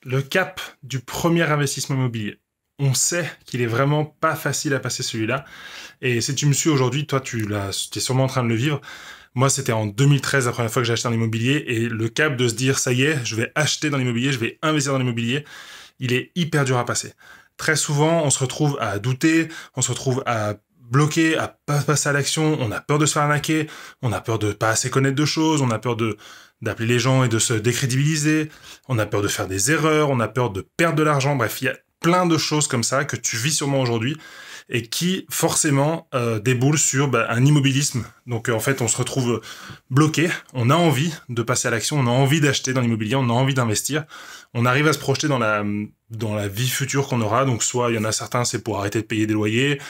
Le cap du premier investissement immobilier. On sait qu'il est vraiment pas facile à passer celui-là. Et si tu me suis aujourd'hui, toi, tu es sûrement en train de le vivre. Moi, c'était en 2013 la première fois que j'ai acheté un immobilier. Et le cap de se dire, ça y est, je vais acheter dans l'immobilier, je vais investir dans l'immobilier, il est hyper dur à passer. Très souvent, on se retrouve à douter, on se retrouve à bloquer, à pas passer à l'action, on a peur de se faire arnaquer, on a peur de pas assez connaître de choses, on a peur d'appeler les gens et de se décrédibiliser, on a peur de faire des erreurs, on a peur de perdre de l'argent, bref, il y a plein de choses comme ça que tu vis sûrement aujourd'hui et qui forcément déboulent sur un immobilisme. Donc en fait, on se retrouve bloqué, on a envie de passer à l'action, on a envie d'acheter dans l'immobilier, on a envie d'investir, on arrive à se projeter dans la vie future qu'on aura. Donc soit il y en a certains, c'est pour arrêter de payer des loyers,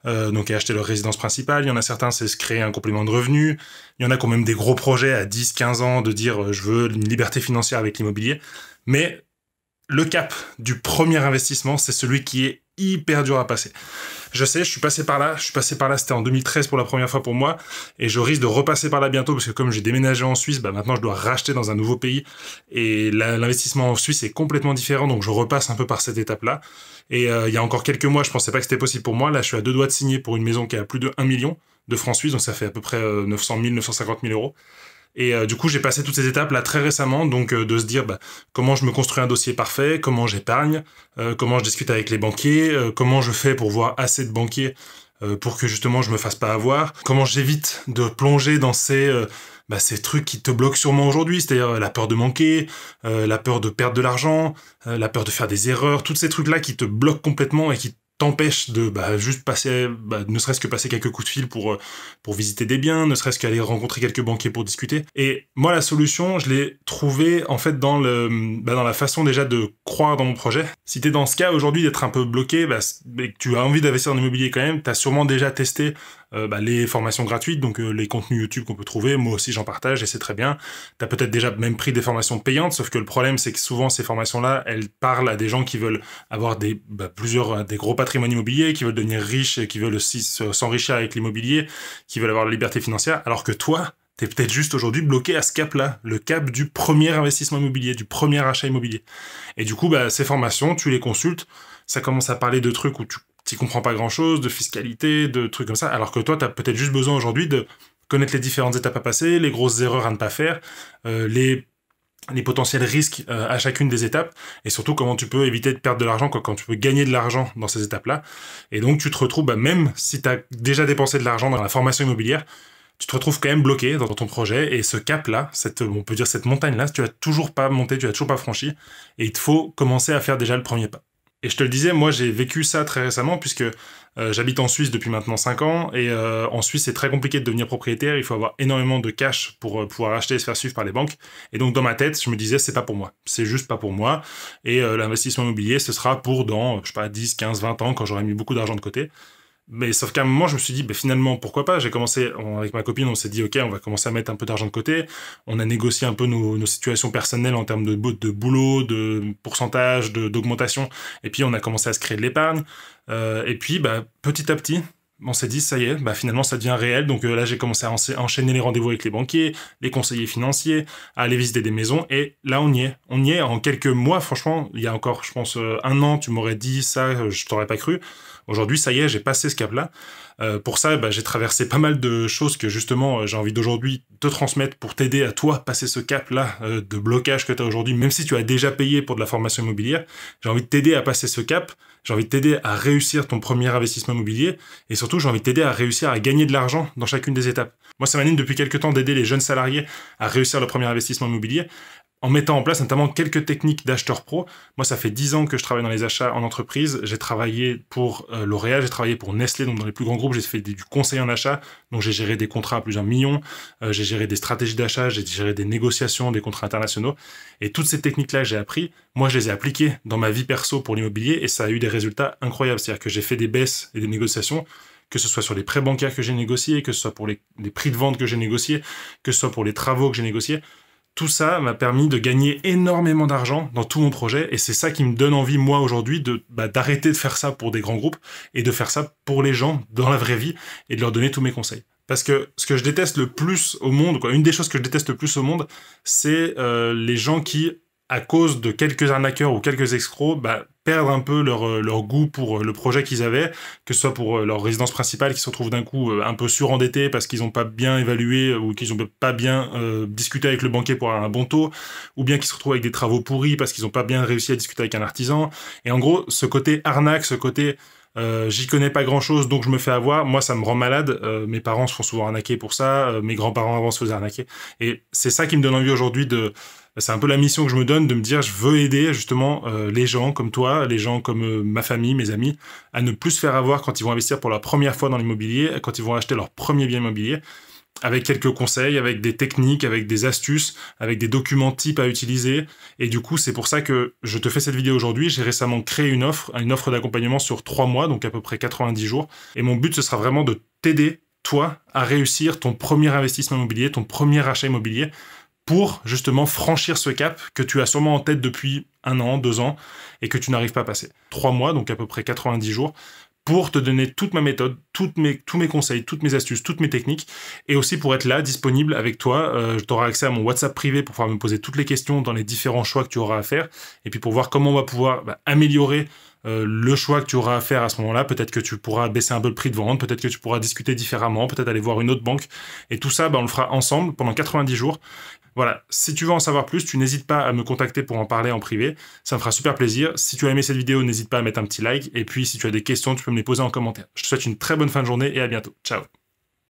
donc acheter leur résidence principale. Il y en a certains, c'est se créer un complément de revenu. Il y en a quand même des gros projets à 10, 15 ans de dire je veux une liberté financière avec l'immobilier. Mais le cap du premier investissement, c'est celui qui est hyper dur à passer. Je sais, je suis passé par là, c'était en 2013 pour la première fois pour moi, et je risque de repasser par là bientôt, parce que comme j'ai déménagé en Suisse, maintenant je dois racheter dans un nouveau pays, et l'investissement en Suisse est complètement différent, donc je repasse un peu par cette étape-là. Et il y a encore quelques mois, je pensais pas que c'était possible pour moi, là je suis à deux doigts de signer pour une maison qui a plus de 1 million de francs suisses, donc ça fait à peu près 900 000, 950 000 euros. Et du coup, j'ai passé toutes ces étapes là très récemment, donc de se dire comment je me construis un dossier parfait, comment j'épargne, comment je discute avec les banquiers, comment je fais pour voir assez de banquiers pour que justement je me fasse pas avoir, comment j'évite de plonger dans ces trucs qui te bloquent sûrement aujourd'hui, c'est-à-dire la peur de manquer, la peur de perdre de l'argent, la peur de faire des erreurs, tous ces trucs-là qui te bloquent complètement et qui t'empêche de juste passer, ne serait-ce que passer quelques coups de fil pour visiter des biens, ne serait-ce qu'aller rencontrer quelques banquiers pour discuter. Et moi, la solution, je l'ai trouvée en fait dans dans la façon déjà de croire dans mon projet. Si t'es dans ce cas aujourd'hui d'être un peu bloqué, et que tu as envie d'investir en immobilier quand même, t'as sûrement déjà testé les formations gratuites, donc les contenus YouTube qu'on peut trouver. Moi aussi, j'en partage et c'est très bien. T'as peut-être déjà même pris des formations payantes, sauf que le problème, c'est que souvent ces formations-là, elles parlent à des gens qui veulent avoir des gros patrimoines immobiliers, qui veulent devenir riches, qui veulent aussi s'enrichir avec l'immobilier, qui veulent avoir la liberté financière, alors que toi, t'es peut-être juste aujourd'hui bloqué à ce cap-là, le cap du premier investissement immobilier, du premier achat immobilier. Et du coup, ces formations, tu les consultes, ça commence à parler de trucs où tu comprends pas grand-chose, de fiscalité, de trucs comme ça, alors que toi, t'as peut-être juste besoin aujourd'hui de connaître les différentes étapes à passer, les grosses erreurs à ne pas faire, les potentiels risques à chacune des étapes, et surtout comment tu peux éviter de perdre de l'argent, quand tu peux gagner de l'argent dans ces étapes-là. Et donc tu te retrouves, même si tu as déjà dépensé de l'argent dans la formation immobilière, tu te retrouves quand même bloqué dans ton projet, et ce cap-là, on peut dire cette montagne-là, tu as toujours pas monté, tu as toujours pas franchi, et il te faut commencer à faire déjà le premier pas. Et je te le disais, moi j'ai vécu ça très récemment, puisque j'habite en Suisse depuis maintenant 5 ans, et en Suisse c'est très compliqué de devenir propriétaire, il faut avoir énormément de cash pour pouvoir acheter et se faire suivre par les banques. Et donc dans ma tête, je me disais, c'est pas pour moi, c'est juste pas pour moi, et l'investissement immobilier, ce sera pour dans, je sais pas, 10, 15, 20 ans, quand j'aurai mis beaucoup d'argent de côté. Mais sauf qu'à un moment, je me suis dit, finalement, pourquoi pas? J'ai commencé, avec ma copine, on s'est dit, ok, on va commencer à mettre un peu d'argent de côté. On a négocié un peu nos situations personnelles en termes de boulot, de pourcentage, d'augmentation. Et puis, on a commencé à se créer de l'épargne. Et puis, petit à petit, on s'est dit, ça y est, finalement, ça devient réel. Donc là, j'ai commencé à enchaîner les rendez-vous avec les banquiers, les conseillers financiers, à aller visiter des maisons. Et là, on y est. On y est en quelques mois, franchement. Il y a encore, je pense, un an, tu m'aurais dit ça, je t'aurais pas cru. Aujourd'hui, ça y est, j'ai passé ce cap-là. Pour ça, j'ai traversé pas mal de choses que justement, j'ai envie d'aujourd'hui te transmettre pour t'aider à toi passer ce cap-là de blocage que tu as aujourd'hui, même si tu as déjà payé pour de la formation immobilière. J'ai envie de t'aider à passer ce cap. J'ai envie de t'aider à réussir ton premier investissement immobilier. Et surtout, j'ai envie de t'aider à réussir à gagner de l'argent dans chacune des étapes. Moi, ça m'anime depuis quelques temps d'aider les jeunes salariés à réussir le premier investissement immobilier, en mettant en place notamment quelques techniques d'acheteur pro. Moi, ça fait 10 ans que je travaille dans les achats en entreprise. J'ai travaillé pour L'Oréal, j'ai travaillé pour Nestlé, donc dans les plus grands groupes, j'ai fait du conseil en achat. Donc j'ai géré des contrats à plusieurs millions, j'ai géré des stratégies d'achat, j'ai géré des négociations, des contrats internationaux. Et toutes ces techniques-là que j'ai appris, moi, je les ai appliquées dans ma vie perso pour l'immobilier, et ça a eu des résultats incroyables. C'est-à-dire que j'ai fait des baisses et des négociations, que ce soit sur les prêts bancaires que j'ai négociés, que ce soit pour les prix de vente que j'ai négociés, que ce soit pour les travaux que j'ai négociés. Tout ça m'a permis de gagner énormément d'argent dans tout mon projet, et c'est ça qui me donne envie, moi, aujourd'hui, d'arrêter de faire ça pour des grands groupes et de faire ça pour les gens dans la vraie vie et de leur donner tous mes conseils. Parce que ce que je déteste le plus au monde, une des choses que je déteste le plus au monde, c'est les gens qui à cause de quelques arnaqueurs ou quelques escrocs, perdre un peu leur goût pour le projet qu'ils avaient, que ce soit pour leur résidence principale qui se retrouve d'un coup un peu surendettés parce qu'ils n'ont pas bien évalué ou qu'ils n'ont pas bien discuté avec le banquier pour avoir un bon taux, ou bien qu'ils se retrouvent avec des travaux pourris parce qu'ils n'ont pas bien réussi à discuter avec un artisan. Et en gros, ce côté arnaque, ce côté j'y connais pas grand chose donc je me fais avoir, moi ça me rend malade. Mes parents se font souvent arnaquer pour ça, mes grands-parents avant se faisaient arnaquer, et c'est ça qui me donne envie aujourd'hui c'est un peu la mission que je me donne, de me dire je veux aider justement les gens comme toi, les gens comme ma famille, mes amis, à ne plus se faire avoir quand ils vont investir pour la première fois dans l'immobilier, quand ils vont acheter leur premier bien immobilier, avec quelques conseils, avec des techniques, avec des astuces, avec des documents types à utiliser. Et du coup, c'est pour ça que je te fais cette vidéo aujourd'hui. J'ai récemment créé une offre d'accompagnement sur 3 mois, donc à peu près 90 jours. Et mon but, ce sera vraiment de t'aider, toi, à réussir ton premier investissement immobilier, ton premier achat immobilier, pour justement franchir ce cap que tu as sûrement en tête depuis 1 an, 2 ans, et que tu n'arrives pas à passer. 3 mois, donc à peu près 90 jours, pour te donner toute ma méthode, tous mes conseils, toutes mes astuces, toutes mes techniques, et aussi pour être là, disponible avec toi. Tu auras accès à mon WhatsApp privé pour pouvoir me poser toutes les questions dans les différents choix que tu auras à faire, et puis pour voir comment on va pouvoir améliorer le choix que tu auras à faire à ce moment-là. Peut-être que tu pourras baisser un peu le prix de vente, peut-être que tu pourras discuter différemment, peut-être aller voir une autre banque, et tout ça, on le fera ensemble pendant 90 jours. Voilà, si tu veux en savoir plus, tu n'hésites pas à me contacter pour en parler en privé, ça me fera super plaisir. Si tu as aimé cette vidéo, n'hésite pas à mettre un petit like, et puis si tu as des questions, tu peux me les poser en commentaire. Je te souhaite une très bonne fin de journée et à bientôt. Ciao.